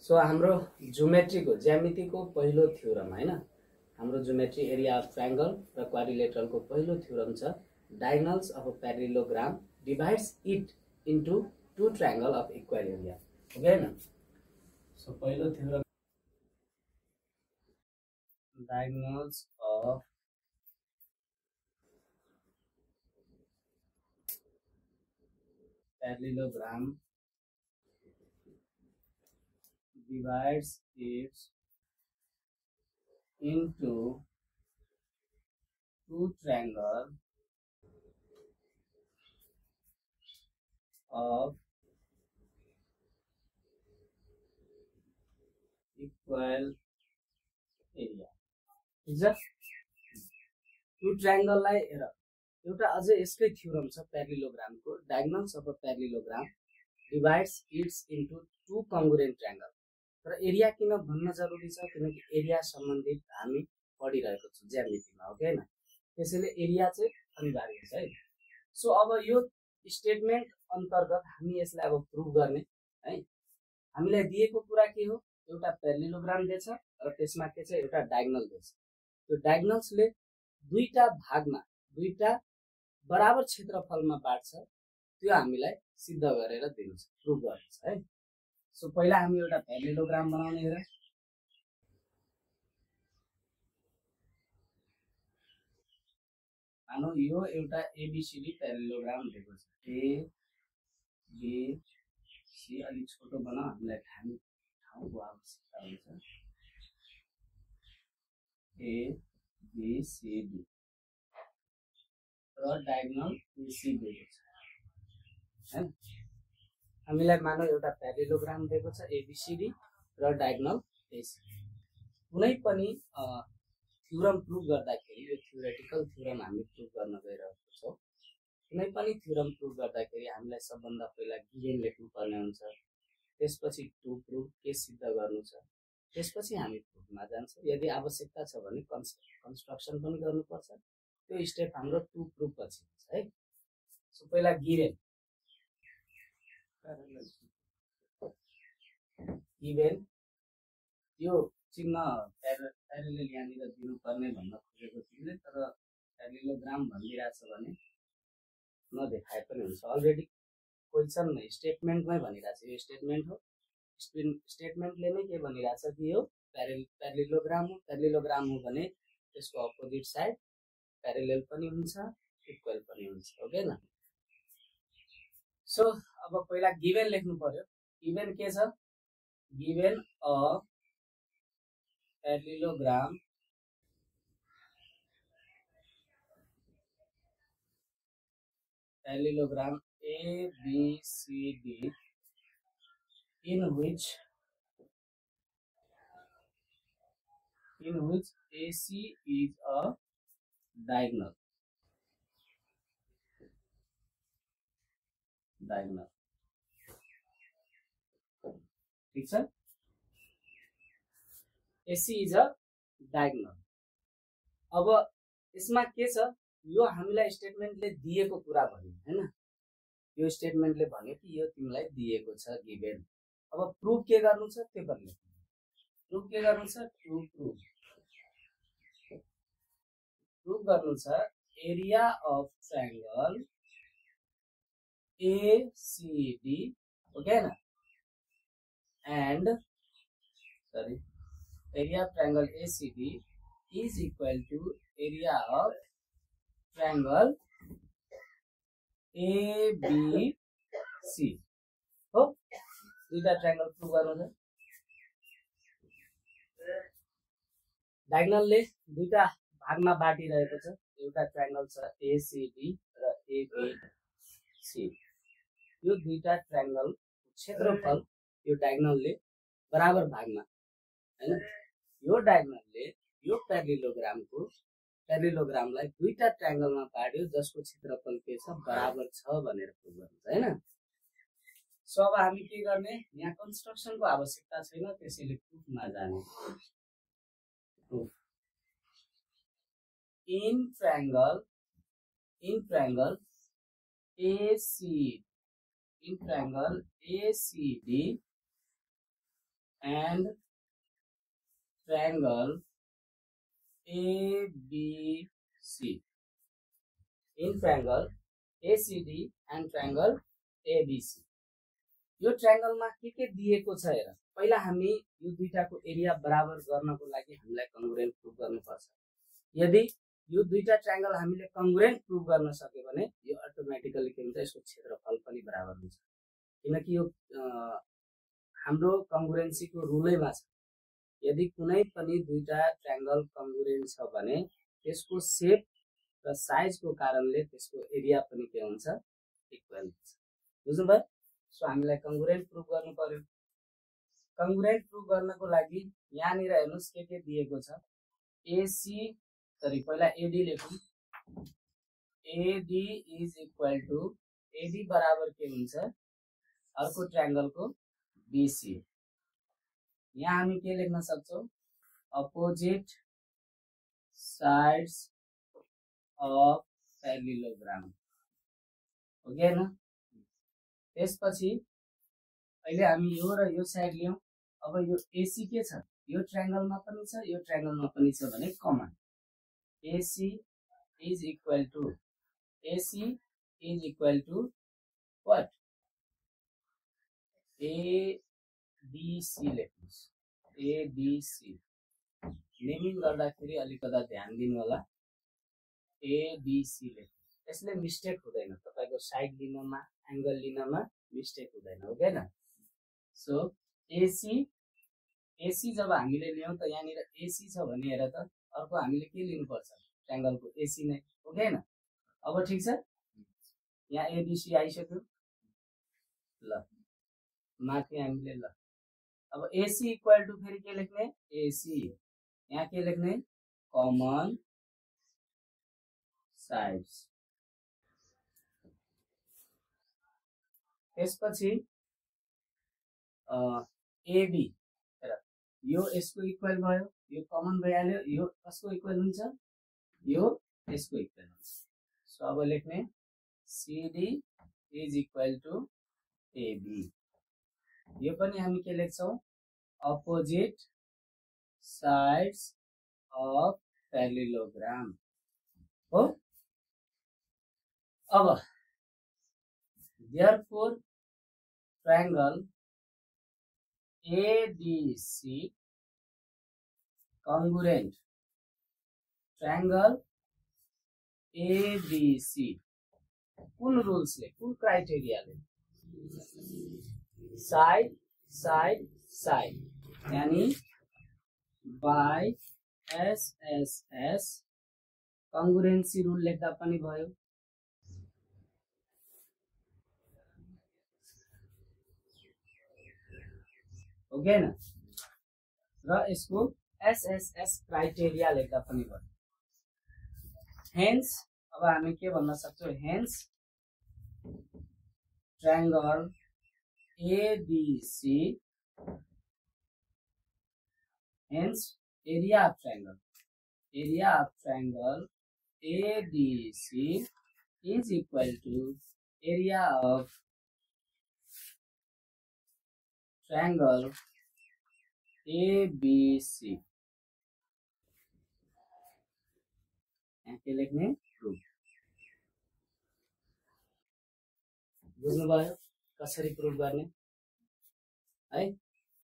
So हाम्रो ज्योमेट्रीको ज्यामितिको पहिलो theorem हैन हाम्रो ज्योमेट्री एरिया अफ ट्रायंगल र क्वाड्रिलेटरलको पहिलो थ्योरम छ diagonals of a parallelogram divides it into two triangle of equal area हो हैन। सो पहिलो theorem diagonals of parallelogram divides it into two triangle of equal area। ठीक छ। टु ट्रायंगललाई हेर एउटा अझै यसकै थ्योरम छ प्यारेललोग्रामको diagonals of a parallelogram divides its into two congruent triangle. तर एरिया किन भन्न जरुरी छ किनकि एरिया सम्बन्धित हामी पढिरहेको छौँ ज्यामितिमा हो हैन, त्यसैले एरिया चाहिँ अनिवार्य छ है। सो अब यो स्टेटमेन्ट अन्तर्गत हामी यसलाई अब प्रुभ गर्ने है। हामीलाई दिएको कुरा के हो, एउटा प्यारेललोग्राम दिएछ र त्यसमा के छ एउटा डायगोनल दिएछ। त्यो डायगोनल्सले दुईटा भागमा दुईटा बराबर क्षेत्रफलमा बाँड्छ, त्यो हामीलाई सिद्ध गरेर दिन्छ प्रुभ गर्छ है। सो पहिला हामी एउटा प्यारेललोग्राम बनाउने हेर। मानौ यो एउटा एबीसीडी प्यारेललोग्राम दिएको छ। ए बी सी अलि छोटो बनाऊ, हामीलाई ठाउँको आवश्यकता हुन्छ। ए बी सी डी र डायगोनल एसी दिएको छ हैन। हामीलाई मानौ एउटा प्यारेललोग्राम दिएको छ एबीसीडी र डायगोनल एसी। कुनै पनि थ्योरम प्रुभ गर्दाखेरि यो थ्योरेटिकल थ्योरम हामी प्रुभ गर्न गइरहेको छौँ। कुनै पनि थ्योरम प्रुभ गर्दाखेरि हामीलाई सबभन्दा पहिला गिभन लेख्नु पर्ने हुन्छ, त्यसपछि टु प्रुभ के सिद्ध गर्नु छ, त्यसपछि हामी प्रुभमा जान्छौँ। यदि आवश्यकता छ भने कन्स्ट्रक्सन पनि गर्नुपर्छ। त्यो स्टेप हाम्रो टु प्रुभ पछि हुन्छ है। सो पहिला गिभन यो चिन्ह प्यारेलल यहाँनिर दिनुपर्ने भन्न खोजेको थिएँ, तर प्यारेललोग्राम भनिरहेछ भने नदेखाए पनि हुन्छ। अलरेडी क्वेसनमा स्टेटमेन्टमै भनिरहेछ, यो स्टेटमेन्ट हो। स्टेटमेन्टले नै के भनिरहेछ कि यो प्यारेललोग्राम हो। प्यारेललोग्राम हो भने त्यसको अपोजिट साइड प्यारेलल पनि हुन्छ इक्वल पनि हुन्छ हो हैन। सो अब पहिला गिभन लेख्नु पर्यो। गिभन के छ, given a parallelogram ABCD in which AC is a diagonal। ठीक छ। AC is a diagonal। अब यसमा के छ, यो हामीलाई स्टेटमेन्टले दिएको कुरा भन्यो हैन। यो स्टेटमेन्टले भन्यो कि यो तिमीलाई दिएको छ गिभन। अब प्रुभ के गर्नु छ त्यो पनि प्रुभ के गर्नु छ, टु प्रुभ गर्नु छ एरिया अफ ट्रायंगल ACD हो हैन, and area of triangle ACD is equal to area of triangle ABC हो। दुईटा ट्रायंगल प्रुभ गर्नु छ। डायगोनलले दुईटा भागमा बाँडिरहेको छ, एउटा ट्रायंगल छ ACD र ABC। यो दुईटा ट्रायंगल क्षेत्रफल यो डायगोनलले बराबर भागमा हैन, यो डायगोनलले यो प्यारेललोग्रामलाई दुईटा ट्रायंगलमा बाँड्यो जसको क्षेत्रफल के छ बराबर छ भनेर प्रुभ गर्नु छ हैन। सो अब हामी के गर्ने, यहाँ कन्स्ट्रक्सनको आवश्यकता छैन, त्यसैले प्रुफमा जाने। Proof in triangle ACD and triangle ABC. In triangle ACD and triangle ABC. यो ट्रायंगलमा के दिएको छ हेर। पहिला हामी यो दुईटाको एरिया बराबर गर्नको लागि हामीलाई कंग्रुएन्ट प्रुफ गर्नुपर्छ। यदि यो दुईटा ट्रायंगल हामीले कंग्रुएन्ट प्रुफ गर्न सक्यो भने यो अटोमेटिकली के हुन्छ, यसको क्षेत्रफल पनि बराबर हुन्छ। किनकि यो हाम्रो कंग्रुएन्सीको रुलैमा छ। यदि कुनै पनि दुईटा ट्रायंगल कंग्रुएन्ट छ भने त्यसको शेप र साइजको कारणले त्यसको एरिया पनि के हुन्छ, इक्वल हुन्छ। बुझ्नुभयो? सो हामीलाई कंग्रुएन्ट प्रुफ गर्नु पर्यो। कंग्रुएन्ट प्रुफ गर्नको लागि यहाँनिर हेर्नुस् के दिएको छ। एसी सरी पहिला एडी लेखौं। AD is equal to AD बराबर के हुन्छ, अर्को ट्रायंगलको बीसी। यहाँ हामी के लेख्न सक्छौं, अपोजिट साइड्स अफ पैरेललोग्राम। हो गयो हैन? त्यसपछि अहिले हामी यो र यो साइड लियौं। अब यो एसी के छ, यो ट्रायंगलमा पनि छ, यो ट्रायंगलमा पनि छ भने common. AC is equal to what, ABC लेख्नुस्। एबीसी नेमिङ गर्दाखेरि अलिकता ध्यान दिनु होला। एबीसी लेख्नुस्। यसले मिस्टेक हुँदैन, तपाईको साइड लिनमा, एंगल लिनमा मिस्टेक हुँदैन। हो गएन? सो एसी जब हामीले लियौं त यहाँनिर एसी छ भने हेर त अर्को हामीले के लिनुपर्छ, ट्रायंगलको एसी नै। हो गएन? अब ठीक छ, यहाँ एबीसी आइसक्यो। ल माथि हामीले ल अब एसी इक्वल टु फेरि के लेख्ने, एसी यहाँ के लेख्ने, कमन साइड्स। त्यसपछि एबी हेर, यो यसको इक्वल भयो, यो कमन भइहाल्यो। यो कसको इक्वल हुन्छ, यो यसको इक्वल हुन्छ। सो अब लेख्ने CD is equal to AB. यो पनि हामी के लेख्छौं, अपोजिट साइड्स अफ पैरेललोग्राम हो। अब therefore triangle ABC congruent, triangle ABC कुन रूल्स ले, कुन क्राइटेरिया ले, साइड साइड साइड यानी बाय एसएसएस कंग्रुएन्सी रूल लेख्दा पनि भयो। हो गयो न? र यसको एसएसएस क्राइटेरिया लेख्दा पनि भयो। हेन्स अब हामी के भन्न सक्छौं, hence triangle ABC, hence area of triangle ABC is equal to area of triangle ABC. यहाँ के लेख्ने, प्रुफ। बुझ्नुभयो कसरी प्रुफ गर्ने है?